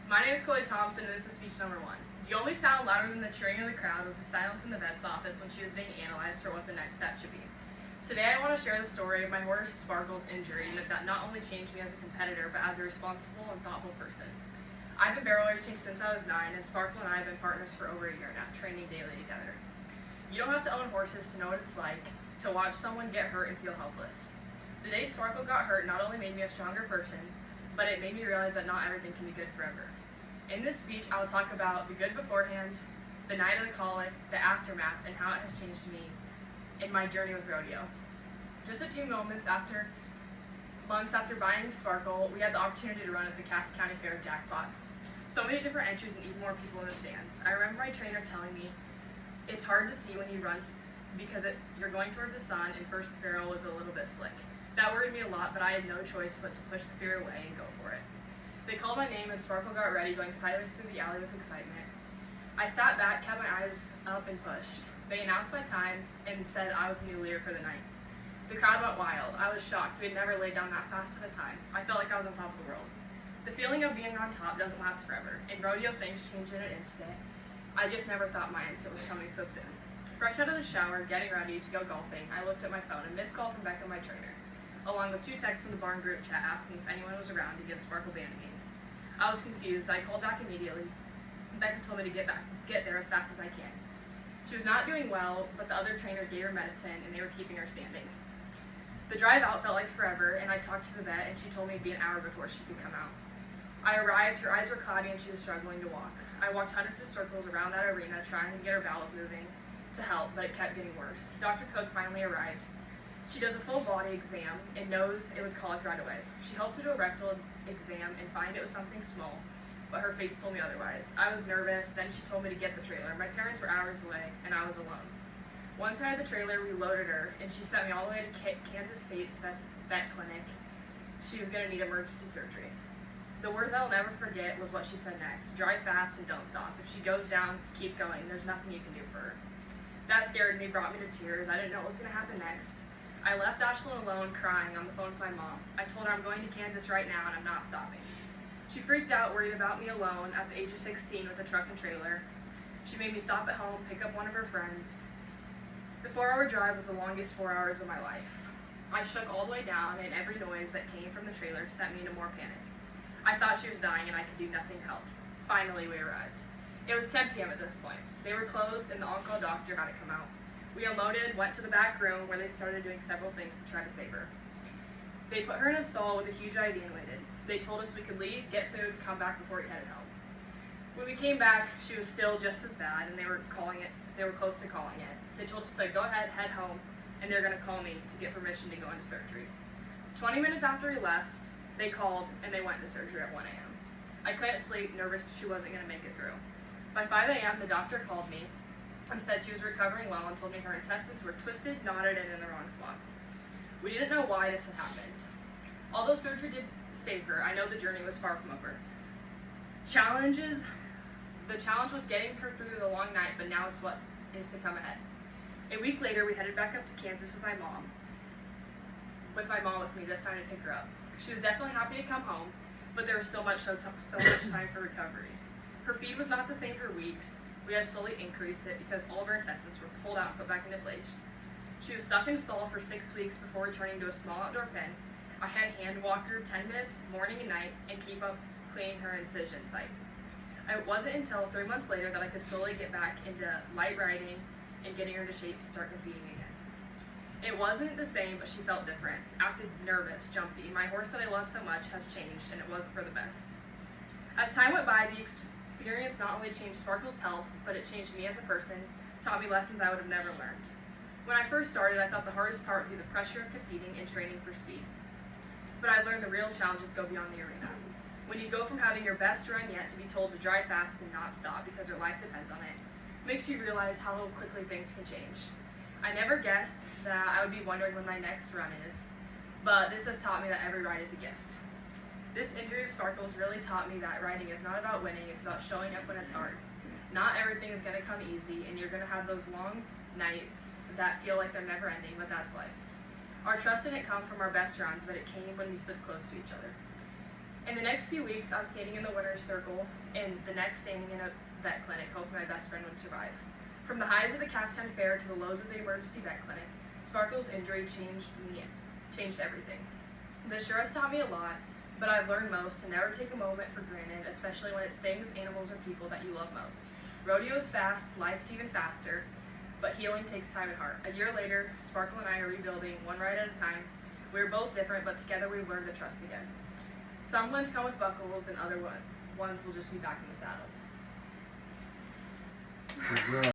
My name is Chloe Thompson, and this is speech number 1. The only sound louder than the cheering of the crowd was the silence in the vet's office when she was being analyzed for what the next step should be. Today I want to share the story of my horse Sparkle's injury that not only changed me as a competitor, but as a responsible and thoughtful person. I've been barrel racing since I was 9, and Sparkle and I have been partners for over a year now, training daily together. You don't have to own horses to know what it's like to watch someone get hurt and feel helpless. The day Sparkle got hurt not only made me a stronger person, but it made me realize that not everything can be good forever. In this speech, I will talk about the good beforehand, the night of the colic, the aftermath, and how it has changed me in my journey with rodeo. Just a few months after buying Sparkle, we had the opportunity to run at the Cass County Fair Jackpot. So many different entries and even more people in the stands. I remember my trainer telling me, it's hard to see when you run because you're going towards the sun and first barrel was a little bit slick. That worried me a lot, but I had no choice but to push the fear away and go for it. They called my name and Sparkle got ready, going sideways through the alley with excitement. I sat back, kept my eyes up, and pushed. They announced my time and said I was the new leader for the night. The crowd went wild. I was shocked. We had never laid down that fast of a time. I felt like I was on top of the world. The feeling of being on top doesn't last forever. In rodeo, things change in an instant. I just never thought my instant was coming so soon. Fresh out of the shower, getting ready to go golfing, I looked at my phone, a missed call from Becca, my trainer, along with 2 texts from the barn group chat asking if anyone was around to give Sparkle band a game. I was confused. I called back immediately. Becca told me to get there as fast as I can. She was not doing well, but the other trainers gave her medicine and they were keeping her standing. The drive out felt like forever, and I talked to the vet and she told me it'd be an hour before she could come out. I arrived, her eyes were cloudy and she was struggling to walk. I walked hundreds of circles around that arena trying to get her bowels moving to help, but it kept getting worse. Dr. Cook finally arrived. She does a full body exam and knows it was colic right away. She helped to do a rectal exam and find it was something small, but her face told me otherwise. I was nervous, then she told me to get the trailer. My parents were hours away and I was alone. Once I had the trailer, we loaded her and she sent me all the way to Kansas State's vet clinic. She was going to need emergency surgery. The words I'll never forget was what she said next. Drive fast and don't stop. If she goes down, keep going. There's nothing you can do for her. That scared me, brought me to tears. I didn't know what was going to happen next. I left Ashlyn alone crying on the phone with my mom. I told her I'm going to Kansas right now and I'm not stopping. She freaked out, worried about me alone at the age of 16 with a truck and trailer. She made me stop at home, pick up one of her friends. The 4-hour drive was the longest 4 hours of my life. I shook all the way down and every noise that came from the trailer sent me into more panic. I thought she was dying and I could do nothing to help. Finally, we arrived. It was 10 p.m. at this point. They were closed and the on-call doctor had to come out. We unloaded, went to the back room where they started doing several things to try to save her. They put her in a stall with a huge IV and waited. They told us we could leave, get food, come back before we headed home. When we came back, she was still just as bad and they were close to calling it. They told us to go ahead, head home, and they're gonna call me to get permission to go into surgery. 20 minutes after we left, they called and they went into surgery at 1 a.m. I couldn't sleep, nervous she wasn't gonna make it through. By 5 a.m., the doctor called me and said she was recovering well and told me her intestines were twisted, knotted, and in the wrong spots. We didn't know why this had happened. Although surgery did save her, I know the journey was far from over. The challenge was getting her through the long night, but now it's what is to come ahead. A week later, we headed back up to Kansas with my mom with me this time to pick her up. She was definitely happy to come home, but there was so much time for recovery. Her feed was not the same for weeks. We had to slowly increase it because all of her intestines were pulled out and put back into place. She was stuck in a stall for 6 weeks before returning to a small outdoor pen. I had hand walk her 10 minutes morning and night and keep up cleaning her incision site. It wasn't until 3 months later that I could slowly get back into light riding and getting her to shape to start competing again. It wasn't the same, but she felt different, acted nervous, jumpy. My horse that I loved so much has changed and it wasn't for the best. As time went by, the experience not only changed Sparkle's health, but it changed me as a person, taught me lessons I would have never learned. When I first started, I thought the hardest part would be the pressure of competing and training for speed. But I learned the real challenges go beyond the arena. When you go from having your best run yet to be told to drive fast and not stop because your life depends on it, makes you realize how quickly things can change. I never guessed that I would be wondering when my next run is, but this has taught me that every ride is a gift. This injury of Sparkle's really taught me that riding is not about winning, it's about showing up when it's hard. Not everything is going to come easy, and you're going to have those long nights that feel like they're never ending, but that's life. Our trust didn't come from our best runs, but it came when we stood close to each other. In the next few weeks, I was standing in the winner's circle, and the next standing in a vet clinic, hoping my best friend would survive. From the highs of the Cass County Fair to the lows of the emergency vet clinic, Sparkle's injury changed everything. This sure has taught me a lot, but I've learned most to never take a moment for granted, especially when it's things, animals, or people that you love most. Rodeo is fast, life's even faster, but healing takes time and heart. A year later, Sparkle and I are rebuilding one ride at a time. We're both different, but together we've learned to trust again. Some wins come with buckles, and other ones will just be back in the saddle. Good job.